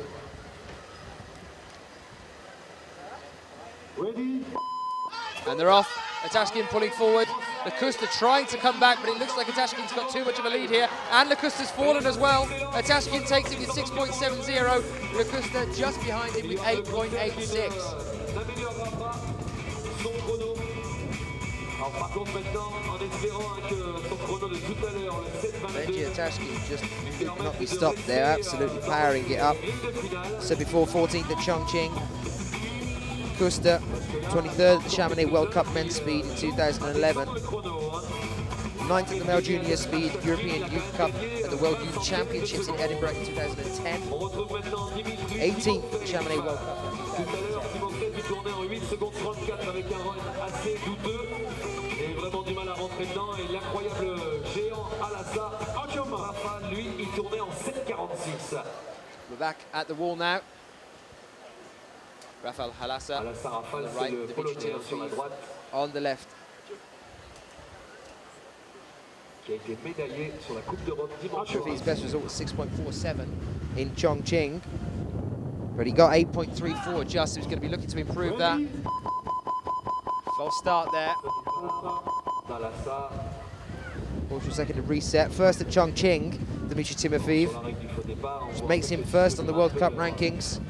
And they're off. Atashkin pulling forward. Lekuster trying to come back, but it looks like Atashkin's got too much of a lead here. And Lekuster's fallen as well. Atashkin takes it with 6.70. Lekuster just behind him with 8.86. Benji Atashkin just could not be stopped there, absolutely powering it up. So before 14th at Chongqing. Lekuster, 23rd at the Chamonix World Cup men's speed in 2011. 9th at the male junior speed European Youth Cup at the World Youth Championships in Edinburgh in 2010. 18th at the Chamonix World Cup. We're back at the wall now. Rafael Halassa on the right, Dimitri Timofeyev on the left. Timofeyev's best result was 6.47 in Chongqing, but he got 8.34 just, so he's going to be looking to improve that. False start there. Portugal second to reset. First at Chongqing, Dmitry Timofeev, which makes him first on the World Cup rankings.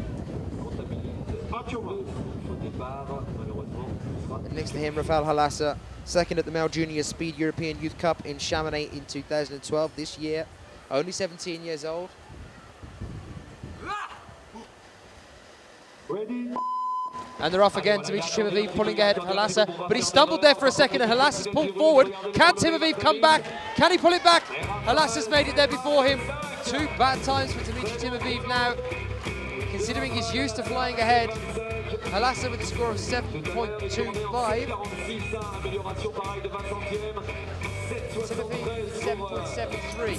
And next to him, Rafael Halassa, second at the Male Junior Speed European Youth Cup in Chamonix in 2012, this year. Only 17 years old. And they're off again. Dmitry Timofeev pulling ahead of Halassa, but he stumbled there for a second and Halassa's pulled forward. Can Timofeev come back? Can he pull it back? Halassa's made it there before him. Two bad times for Dmitry Timofeev now, considering he's used to flying ahead. Halassa with a score of 7.25. Timofeev 7.73.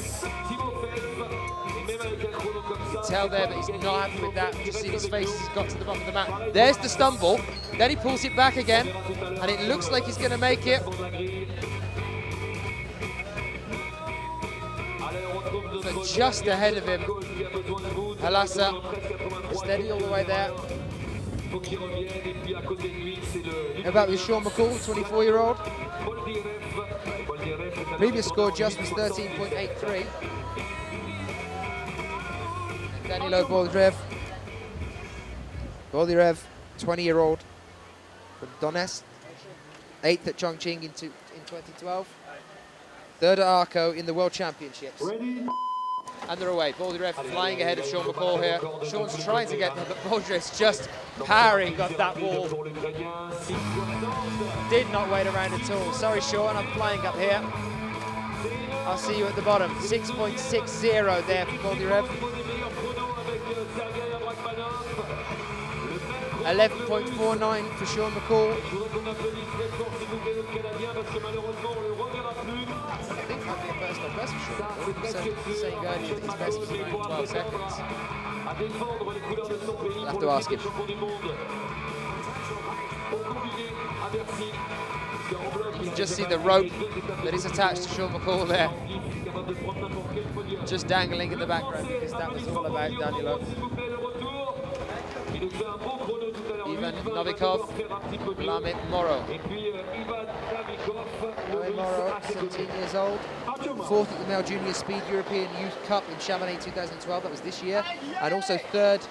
You can tell there that he's not happy with that. Just see his face as he's got to the bottom of the mat. There's the stumble. Then he pulls it back again, and it looks like he's going to make it. But just ahead of him, Halassa, steady all the way there. How about with Sean McCall, 24-year-old? Previous score just was 13.83. Danilo Boldyrev, 20-year-old from Donetsk, 8th at Chongqing in 2012, 3rd at Arco in the World Championships. And they're away. Boldyrev flying ahead of Sean McCall here. Sean's trying to get there, but Boldyrek's just powering up that wall. Did not wait around at all. Sorry, Sean, I'm flying up here. I'll see you at the bottom. 6.60 there for Boldyrev. 11.49 for Sean McCall. I think that might be a personal best for Sean McCall. Saying earlier that his best was around 12 seconds. I'll have to ask him. You can just see the rope that is attached to Sean McCall there, just dangling in the background, because that was all about Danilo. Ivan Novikov, Lamet Moro. Lamet Moro, 17 years old. 4th at the Male Junior Speed European Youth Cup in Chamonix 2012, that was this year. And also 3rd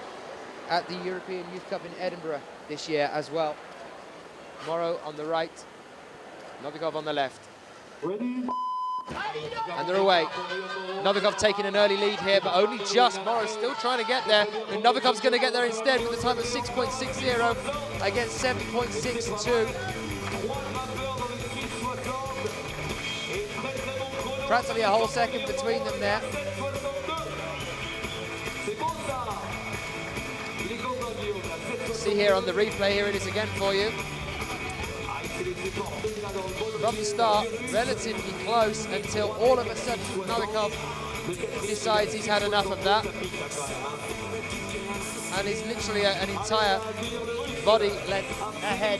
at the European Youth Cup in Edinburgh this year as well. Moro on the right, Novikov on the left. And they're away. Novikov taking an early lead here, but only just. Moro's still trying to get there, and Novikov's going to get there instead with a time of 6.60 against 7.62. Practically a whole second between them there. See here on the replay, here it is again for you. From the start, relatively close until all of a sudden Novikov decides he's had enough of that. And it's literally an entire body length ahead.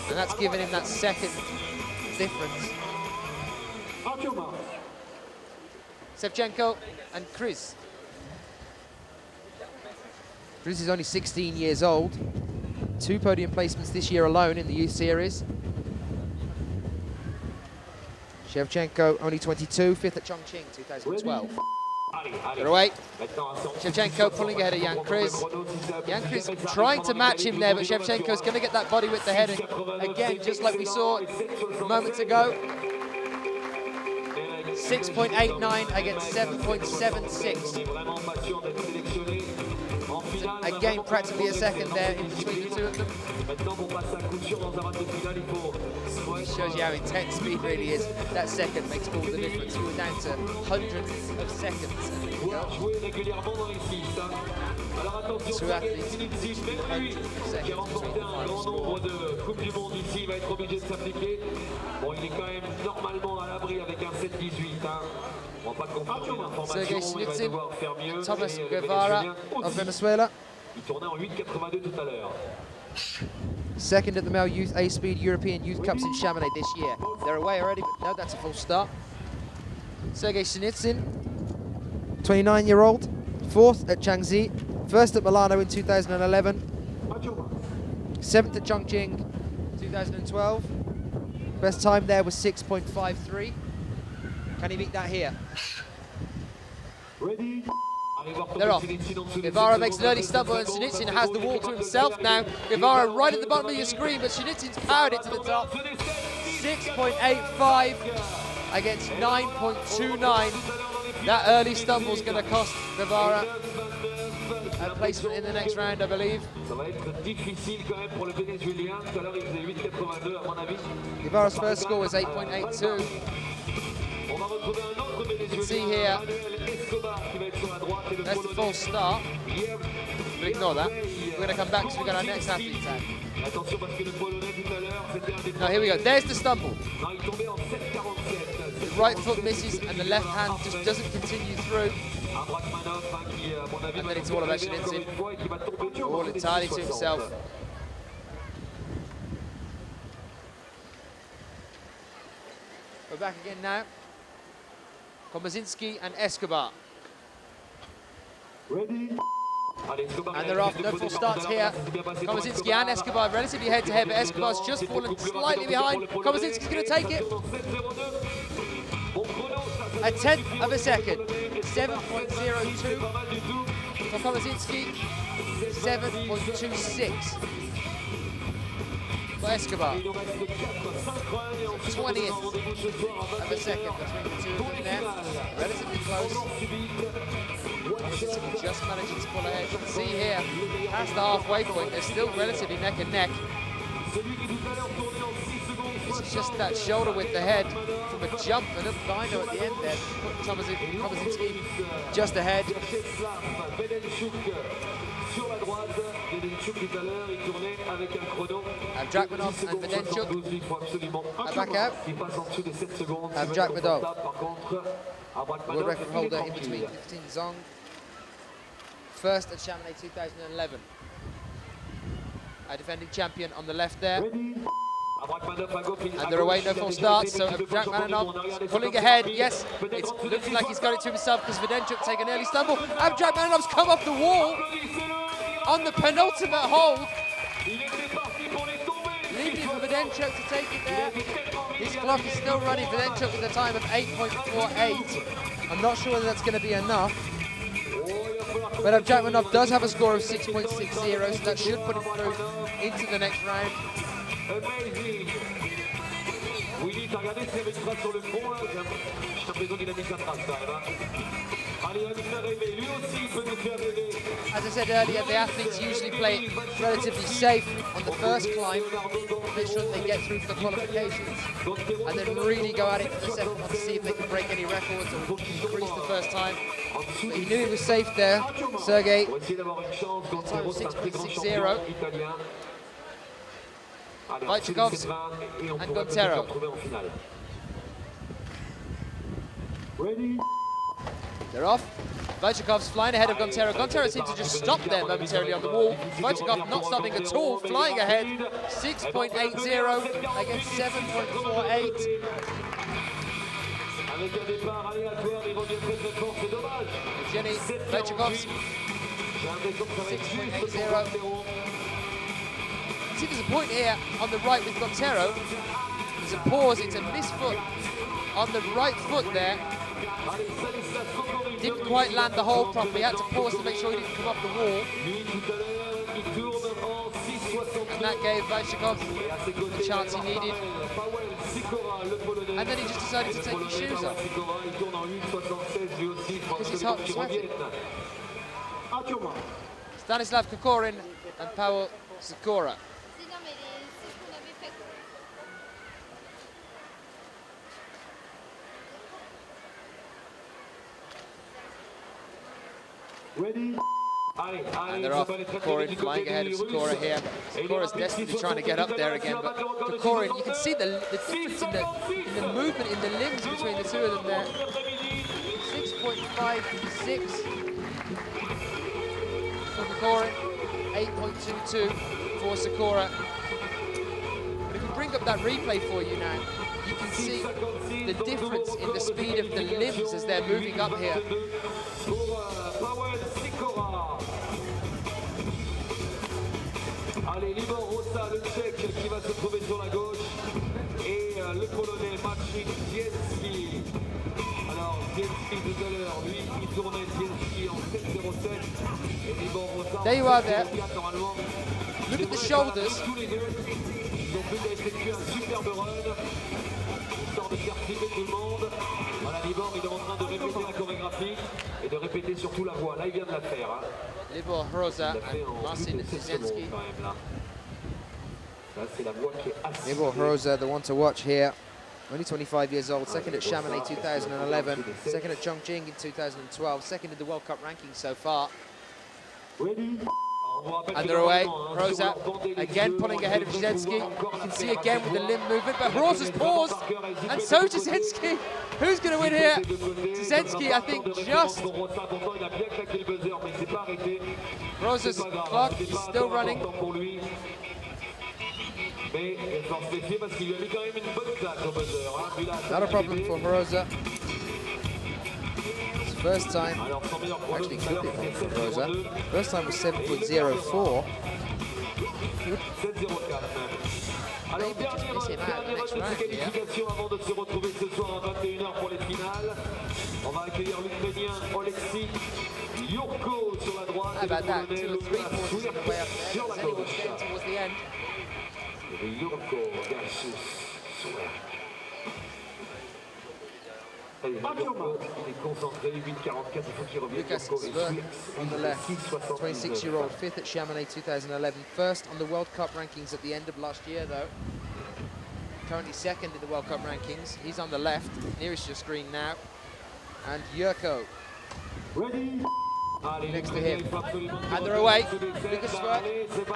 And that's given him that second difference. Sevchenko and Chris. Chris is only 16 years old. 2 podium placements this year alone in the youth series. Shevchenko, only 22, 5th at Chongqing, 2012. They're away. Shevchenko pulling ahead of Jan Kriz. Jan Kriz trying to match him there, but Shevchenko's going to get that body width ahead. And again, just like we saw moments ago, 6.89 against 7.76. Again, practically a second there in between the two of them. It shows you how intense speed really is. That second makes all the difference. We were down to hundreds of seconds. Two athletes, hundreds of seconds between the final score. Sergei Snitsyn, Thomas Guevara of Venezuela. Second at the Male Youth A-Speed European Youth Cups in Chamonix this year. They're away already, but no, that's a full start. Sergei Snitsyn, 29-year-old, 4th at Changzhi, 1st at Milano in 2011, 7th at Chongqing, 2012. Best time there was 6.53. Can he beat that here? Ready? They're off. Guevara makes an early stumble and Sinitsyn has the wall to himself now. Guevara right at the bottom of your screen, but Sinitsyn's powered it to the top. 6.85 against 9.29. That early stumble's going to cost Guevara a placement in the next round, I believe. Guevara's first score was 8.82. You can see here, that's the false start. But ignore that. We're going to come back because we've got our next athlete tag. Now here we go. There's the stumble. The right foot misses and the left hand just doesn't continue through. And then it's all about Sinitsyn. All entirely to himself. We're back again now. Komazinski and Escobar. Ready? And they're off. No full starts here. Komazinski and Escobar relatively head-to-head, but Escobar's just fallen slightly behind. Komazinski's going to take it. A tenth of a second. 7.02 for Komazinski. 7.26 for Escobar. 20th of a second between the two of them there. Relatively close. Komazinski just managing to pull ahead. You can see here, past the halfway point, they're still relatively neck and neck. It's just that shoulder with the head from a jump and a dino at the end there. Komazinski just ahead. Abdrakhmanov and Vedenchuk are back out. Abdrakhmanov, world record holder in between 15 Zong. First at Chamonix 2011. Our defending champion on the left there. And they're away, no full starts, so Abdrakhmanov pulling ahead. Yes, it's looking like he's got it to himself because Vedenchuk take an early stumble. Abdrakhmanov's come off the wall on the penultimate hold. Leaving it for Vedenchuk to take it there. His clock is still running. Vedenchuk with a time of 8.48. I'm not sure whether that's going to be enough. But Abdrakhmanov does have a score of 6.60, so that should put him through into the next round. Amazing. Willy, t'as regardé s'il y avait une trace sur le front là? J'ai l'impression qu'il a mis sa trace quand même. Allez, il va nous faire rêver. Lui aussi, il peut nous faire rêver. As I said earlier, the athletes usually play it relatively safe on the first climb, make sure that they get through for the qualifications, and then really go at it for the second one to see if they can break any records or increase the first time. But he knew he was safe there, Sergei. Time of 6.60. Vaichakovs and Gontero. Ready? They're off. Vaichakov's flying ahead of Gontero. Gontero seemed to just stop there momentarily on the wall. Vaichakov not stopping at all, flying ahead. 6.80 against 7.48. Jenny Vaichakov's 6.80. See, there's a point here on the right with Gontero. There's a pause, it's a misfoot on the right foot there. Didn't quite land the hold properly, had to pause to make sure he didn't come off the wall. And that gave Vaichakov the chance he needed. And then he just decided to take his shoes off. Because he's hot and sweating. Stanislav Kokorin and Paweł Sikora. Ready? And they're off. Kokorin flying ahead of Sikora here. Sikora's desperately trying to get up there again, but Kokorin, you can see the difference in the movement in the limbs between the two of them there. 6.56 for Kokorin, 8.22 for Sikora. But if we bring up that replay for you now, you can see the difference in the speed of the limbs as they're moving up here. Allez, Libor Rosa, le tchèque qui va se trouver sur la gauche. Et le polonais Marcin Zielski. Alors, Zielski tout à l'heure, lui, il tournait Zielski en 7,07. Et Libor Rosa. There you are there. Normalement. Look at the shoulders. Tous les deux. Ils ont pu effectuer un superbe run. Histoire de faire flipper tout le monde. Voilà, Libor, il est en train de répéter la chorégraphie et de répéter surtout la voix. Là, il vient de la faire. Hein. Libor Rosa and Marcin Zielski. Libor Rosa, the one to watch here. Only 25 years old, second at Chamonix 2011, second at Chongqing in 2012, second in the World Cup rankings so far. Ready? And they're away. Rosa again pulling ahead of Zielski. You can see again with the limb movement, but Rosa's paused, and so does Zielski. Who's going to win here? Zielski, I think, just. Rosa's clock is still running. Not a problem for Rosa. First time, actually could be for Rosa. First time was 7.04. Maybe just miss him out the next round here. How about that? 2 or 3 quarters of the way up there. As anyone's getting towards the end. Lucas Svert on the left, 26-year-old, 5th at Chamonix 2011, first on the World Cup rankings at the end of last year though. Currently second in the World Cup rankings. He's on the left, nearest your screen now. And Jurko next to him. And they're away. Lucas Svert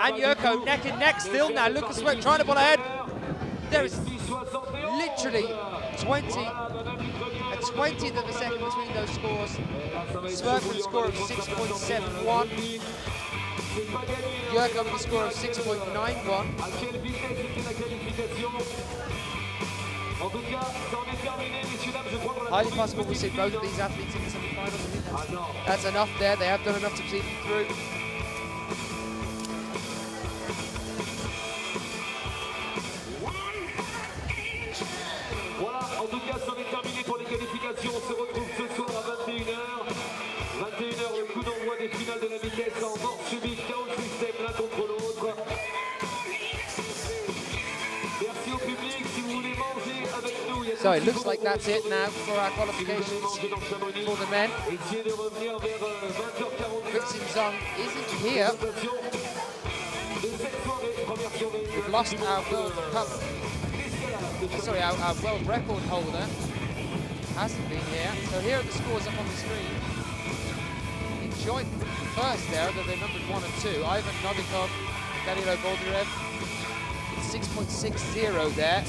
And Jurko neck and neck still now. Lucas Svert trying to pull ahead. There is literally a 20th of a second between those scores. Svert with a score of 6.71. Jurko with a score of 6.91. Highly possible we'll see both of these athletes in the semi-finals. That's enough there. They have done enough to see them through. Voilà, en tout cas, c'en est terminé pour les qualifications. On se retrouve ce soir à 21h. 21h, le coup d'envoi des finales de la vitesse en mort subite, chaos système l'un contre l'autre. Merci au public. Si vous voulez manger avec nous, il y a So it looks like that's it now for our qualifications for the men. essayez de revenir vers 20h40. Christian Zong isn't here. We've lost our World Cup. Sorry, our world record holder hasn't been here. So here are the scores up on the screen. In joint first there, they're numbered 1 and 2. Ivan Novikov, Danilo Boldarev. It's 6.60 there.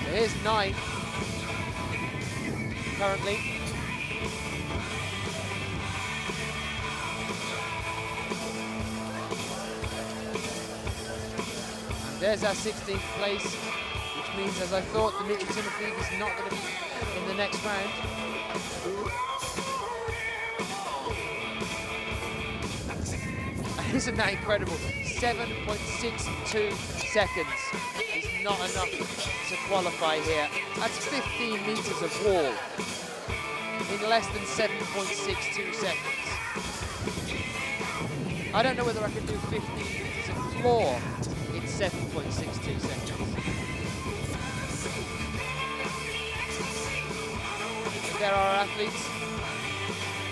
So here's 9 currently. There's our 16th place, which means, as I thought, Dimitri Timofeev is not going to be in the next round. Isn't that incredible? 7.62 seconds is not enough to qualify here. That's 15 meters of wall in less than 7.62 seconds. I don't know whether I can do 15 meters of floor in 7.62 seconds. There are our athletes.